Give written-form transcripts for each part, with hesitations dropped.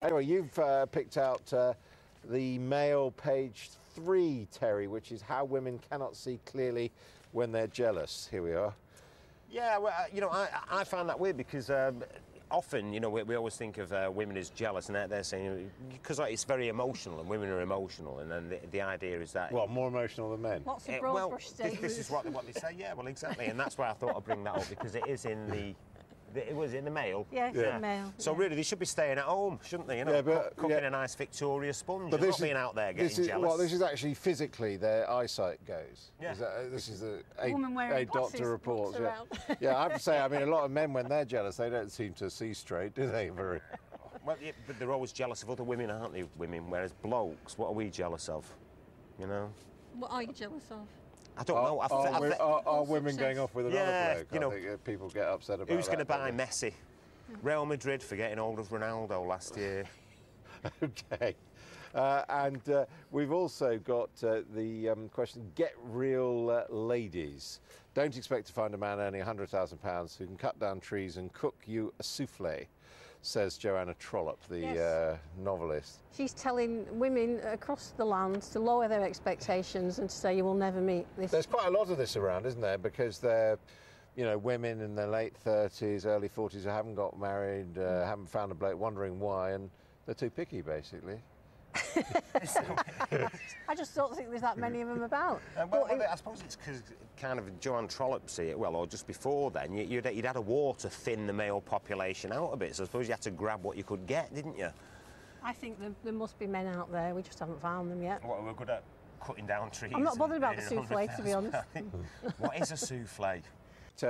Anyway, you've picked out the Mail page 3, Terry, which is how women cannot see clearly when they're jealous. Here we are. Yeah, well, you know, I find that weird because often, you know, we always think of women as jealous, and they're saying, because it's very emotional, and women are emotional, and then the idea is that... Well, more emotional than men. Lots of broad brush statements. This is what they say, yeah, well, exactly, and that's why I thought I'd bring that up, because it is in the... It was in the Mail. Yeah, it's in the Mail. So really, they should be staying at home, shouldn't they? You know, yeah, cooking a nice Victoria sponge, but not being out there getting jealous. Well, this is actually physically their eyesight goes. Yeah. This is a doctor report. Yeah. Yeah, I have to say, I mean, a lot of men, when they're jealous, they don't seem to see straight, do they? Very. Well, yeah, but they're always jealous of other women, aren't they? Women, whereas blokes, what are we jealous of? You know. What are you jealous of? I don't know. Are women going off with another bloke? You know, I think people get upset about who's going to buy Messi? Real Madrid for getting hold of Ronaldo last year. OK. And we've also got the question, get real ladies. Don't expect to find a man earning £100,000 who can cut down trees and cook you a souffle, says Joanna Trollope, the novelist. She's telling women across the land to lower their expectations and to say you will never meet this. There's quite a lot of this around, isn't there? Because they're, you know, women in their late 30s, early 40s who haven't got married, haven't found a bloke, wondering why, and they're too picky, basically. I just don't think there's that many of them about. I suppose it's because kind of Joanne Trollope see it, well, or just before then, you'd had a war to thin the male population out a bit, so I suppose you had to grab what you could get, didn't you? I think there must be men out there, we just haven't found them yet. What, we're good at cutting down trees? I'm not bothered about the souffle, to be honest. What is a souffle?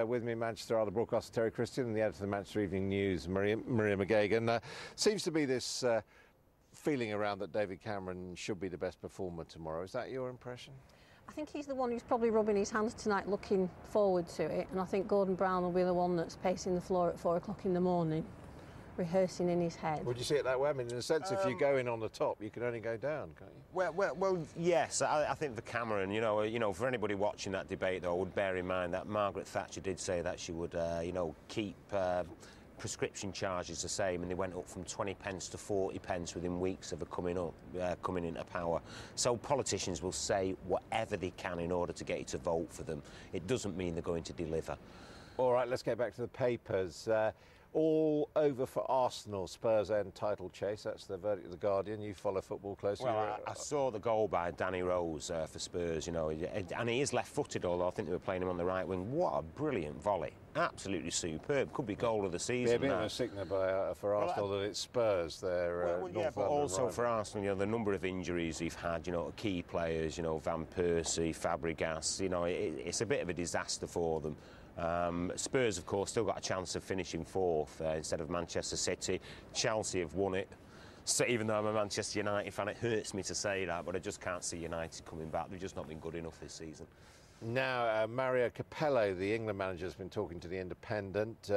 With me in Manchester are the broadcaster Terry Christian and the editor of the Manchester Evening News, Maria McGeoghan. Seems to be this feeling around that David Cameron should be the best performer tomorrow. Is that your impression? I think he's the one who's probably rubbing his hands tonight, looking forward to it, and I think Gordon Brown will be the one that's pacing the floor at 4 o'clock in the morning, rehearsing in his head. Would you see it that way? I mean, in a sense, if you go in on the top, you can only go down, can't you? Well, yes. I think the Cameron, you know, for anybody watching that debate, though, would bear in mind that Margaret Thatcher did say that she would, you know, keep prescription charges the same, and they went up from 20 pence to 40 pence within weeks of her coming into power. So politicians will say whatever they can in order to get you to vote for them. It doesn't mean they're going to deliver. All right, let's get back to the papers. All over for Arsenal. Spurs end title chase. That's the verdict of the Guardian. You follow football closely. Well, I saw the goal by Danny Rose for Spurs, you know, and he is left-footed, although I think they were playing him on the right wing. What a brilliant volley. Absolutely superb. Could be goal of the season. Yeah, a bit of a sickener for Arsenal that it's Spurs there. Yeah, but also for Arsenal, you know, the number of injuries they've had, you know, key players, you know, Van Persie, Fabregas, you know, it's a bit of a disaster for them. Spurs, of course, still got a chance of finishing fourth instead of Manchester City. Chelsea have won it. So even though I'm a Manchester United fan, it hurts me to say that, but I just can't see United coming back. They've just not been good enough this season. Now, Mario Capello, the England manager, has been talking to The Independent.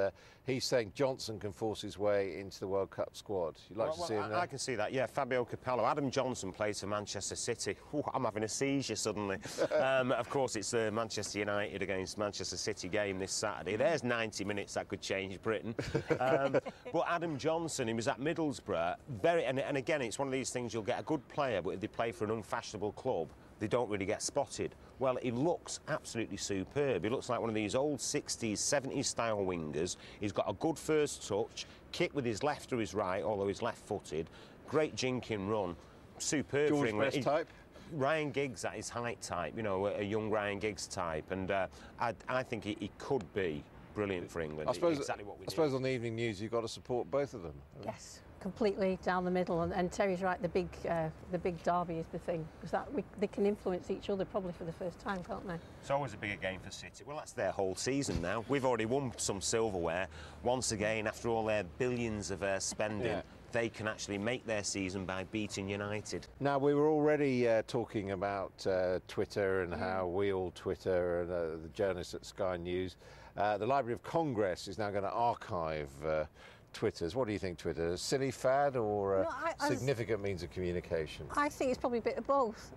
He's saying Johnson can force his way into the World Cup squad. You'd like to see him there? I can see that, yeah. Fabio Capello. Adam Johnson plays for Manchester City. Ooh, I'm having a seizure suddenly. Of course, it's the Manchester United against Manchester City game this Saturday. There's 90 minutes that could change Britain. But Adam Johnson, he was at Middlesbrough. And again, it's one of these things, you'll get a good player, but if they play for an unfashionable club, they don't really get spotted. Well, he looks absolutely superb. He looks like one of these old 60s, 70s style wingers. He's got a good first touch, kick with his left or his right, although he's left-footed. Great jinking run. Superb for England. Best type? Ryan Giggs at his height type, you know, a young Ryan Giggs type. And I think he could be brilliant for England. I suppose, exactly what we need. I suppose on the Evening News you've got to support both of them. Yes, completely down the middle, and Terry's right, the big derby is the thing, because they can influence each other probably for the first time, can't they? It's always a bigger game for City. Well, that's their whole season now. We've already won some silverware. Once again, after all their billions of spending, they can actually make their season by beating United. Now, we were already talking about Twitter and how we all Twitter, and the journalists at Sky News. The Library of Congress is now going to archive Twitters. What do you think, Twitter? A silly fad or a significant means of communication? I think it's probably a bit of both.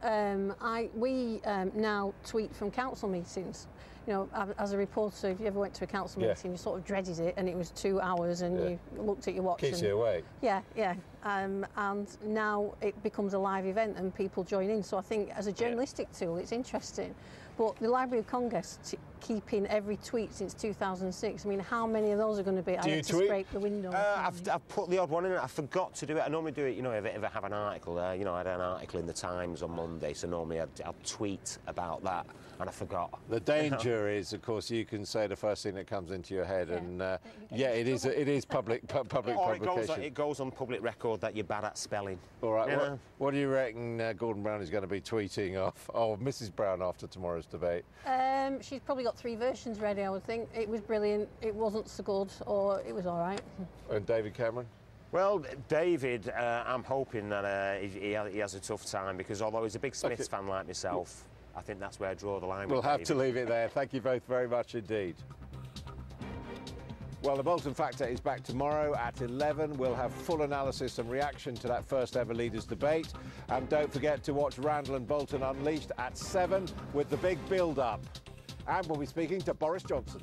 We now tweet from council meetings. you know, as a reporter, if you ever went to a council meeting, you sort of dreaded it, and it was 2 hours, and you looked at your watch. Keeps you awake. Yeah, yeah. And now it becomes a live event, and people join in. So I think as a journalistic tool, it's interesting. But the Library of Congress keeping every tweet since 2006. I mean, how many of those are going to be? Do you had to tweet? scrape the window. I've put the odd one in. I forgot to do it. I normally do it, you know, if I have an article. You know, I had an article in the Times on Monday, so normally I'd tweet about that, and I forgot. The danger is, of course, you can say the first thing that comes into your head, and it is public publication. It goes on public record that you're bad at spelling. All right. What do you reckon Gordon Brown is going to be tweeting off? Oh, Mrs. Brown after tomorrow's debate. She's probably got 3 versions ready, I would think. It was brilliant, it wasn't so good, or it was all right. And David Cameron? Well, David, I'm hoping that he has a tough time, because although he's a big Smiths fan like myself, I think that's where I draw the line. We'll have to leave it there. Thank you both very much indeed. Well, the Boulton Factor is back tomorrow at 11. We'll have full analysis and reaction to that first ever leaders debate. And don't forget to watch Randall and Boulton Unleashed at 7 with the big build-up. And we'll be speaking to Boris Johnson.